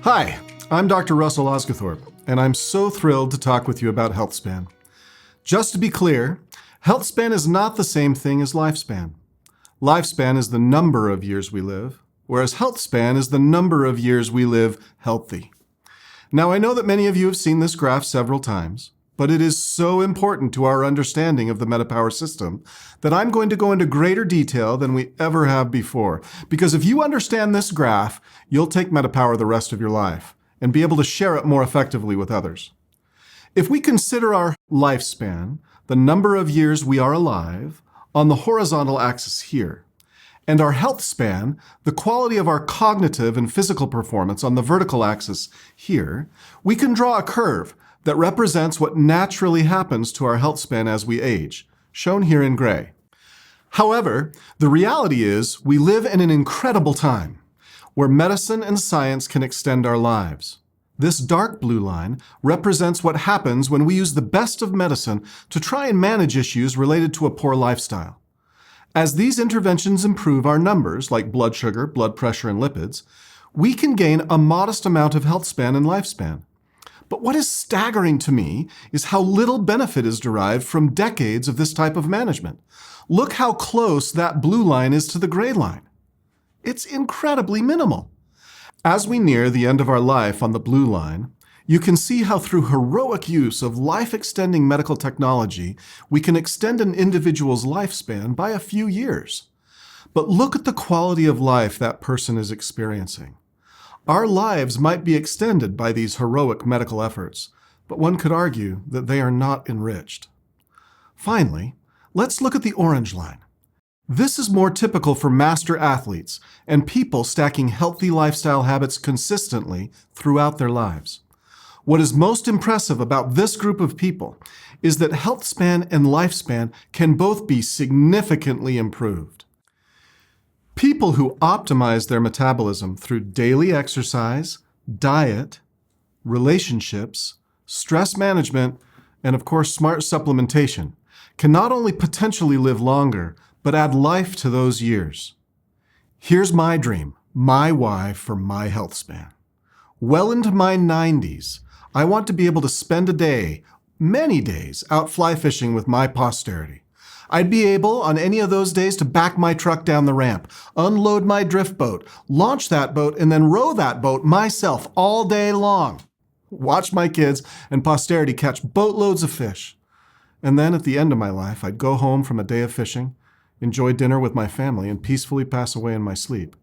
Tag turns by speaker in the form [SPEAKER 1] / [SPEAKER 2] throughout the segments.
[SPEAKER 1] Hi, I'm Dr. Russell Osguthorpe, and I'm so thrilled to talk with you about Healthspan. Just to be clear, Healthspan is not the same thing as lifespan. Lifespan is the number of years we live, whereas Healthspan is the number of years we live healthy. Now, I know that many of you have seen this graph several times, but it is so important to our understanding of the metapwr system that I'm going to go into greater detail than we ever have before. Because if you understand this graph, you'll take metapwr the rest of your life and be able to share it more effectively with others. If we consider our lifespan, the number of years we are alive, on the horizontal axis here, and our health span, the quality of our cognitive and physical performance on the vertical axis here, we can draw a curve that represents what naturally happens to our health span as we age, shown here in gray. However, the reality is we live in an incredible time where medicine and science can extend our lives. This dark blue line represents what happens when we use the best of medicine to try and manage issues related to a poor lifestyle. As these interventions improve our numbers, like blood sugar, blood pressure, and lipids, we can gain a modest amount of health span and lifespan. But what is staggering to me is how little benefit is derived from decades of this type of management. Look how close that blue line is to the gray line. It's incredibly minimal. As we near the end of our life on the blue line, you can see how through heroic use of life-extending medical technology, we can extend an individual's lifespan by a few years. But look at the quality of life that person is experiencing. Our lives might be extended by these heroic medical efforts, but one could argue that they are not enriched. Finally, let's look at the orange line. This is more typical for master athletes and people stacking healthy lifestyle habits consistently throughout their lives. What is most impressive about this group of people is that health span and lifespan can both be significantly improved. People who optimize their metabolism through daily exercise, diet, relationships, stress management, and of course smart supplementation can not only potentially live longer, but add life to those years. Here's my dream, my why for my health span. Well into my 90s, I want to be able to spend a day, many days, out fly fishing with my posterity. I'd be able, on any of those days, to back my truck down the ramp, unload my drift boat, launch that boat, and then row that boat myself all day long. Watch my kids and posterity catch boatloads of fish. And then at the end of my life, I'd go home from a day of fishing, enjoy dinner with my family, and peacefully pass away in my sleep.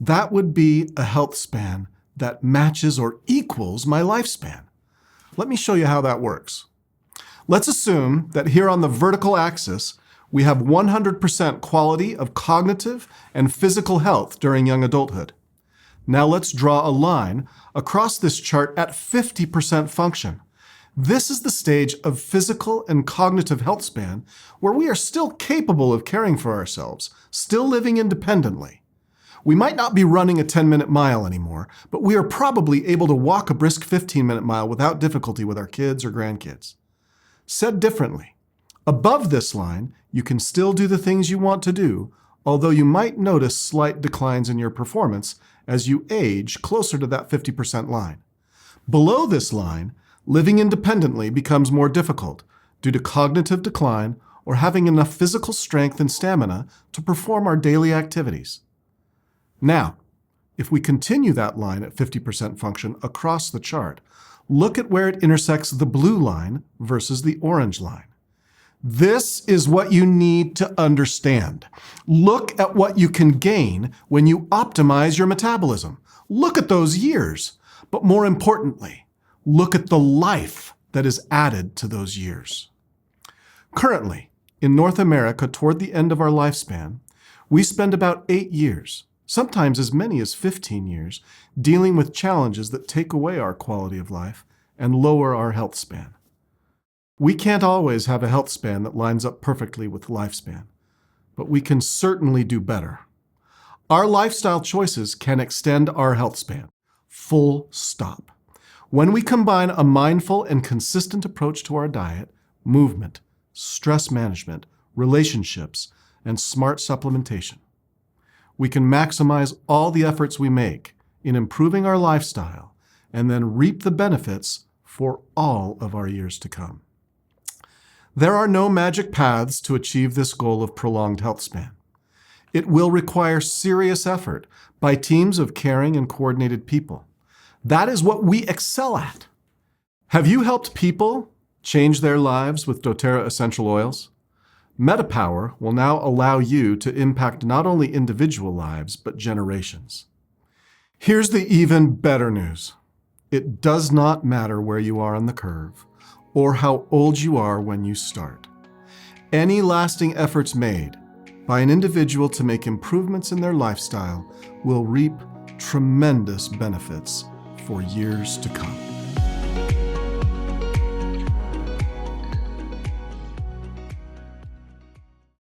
[SPEAKER 1] That would be a health span that matches or equals my lifespan. Let me show you how that works. Let's assume that here on the vertical axis, we have 100% quality of cognitive and physical health during young adulthood. Now let's draw a line across this chart at 50% function. This is the stage of physical and cognitive health span where we are still capable of caring for ourselves, still living independently. We might not be running a 10-minute mile anymore, but we are probably able to walk a brisk 15-minute mile without difficulty with our kids or grandkids. Said differently, above this line, you can still do the things you want to do, although you might notice slight declines in your performance as you age closer to that 50% line. Below this line, living independently becomes more difficult due to cognitive decline or having enough physical strength and stamina to perform our daily activities. Now, if we continue that line at 50% function across the chart, look at where it intersects the blue line versus the orange line. This is what you need to understand. Look at what you can gain when you optimize your metabolism. Look at those years. But more importantly, look at the life that is added to those years. Currently, in North America, toward the end of our lifespan, we spend about 8 years, sometimes as many as 15 years, dealing with challenges that take away our quality of life and lower our health span. We can't always have a health span that lines up perfectly with lifespan, but we can certainly do better. Our lifestyle choices can extend our health span, full stop. When we combine a mindful and consistent approach to our diet, movement, stress management, relationships, and smart supplementation, we can maximize all the efforts we make in improving our lifestyle and then reap the benefits for all of our years to come. There are no magic paths to achieve this goal of prolonged health span. It will require serious effort by teams of caring and coordinated people. That is what we excel at. Have you helped people change their lives with doTERRA essential oils? metapwr will now allow you to impact not only individual lives, but generations. Here's the even better news. It does not matter where you are on the curve or how old you are when you start. Any lasting efforts made by an individual to make improvements in their lifestyle will reap tremendous benefits for years to come.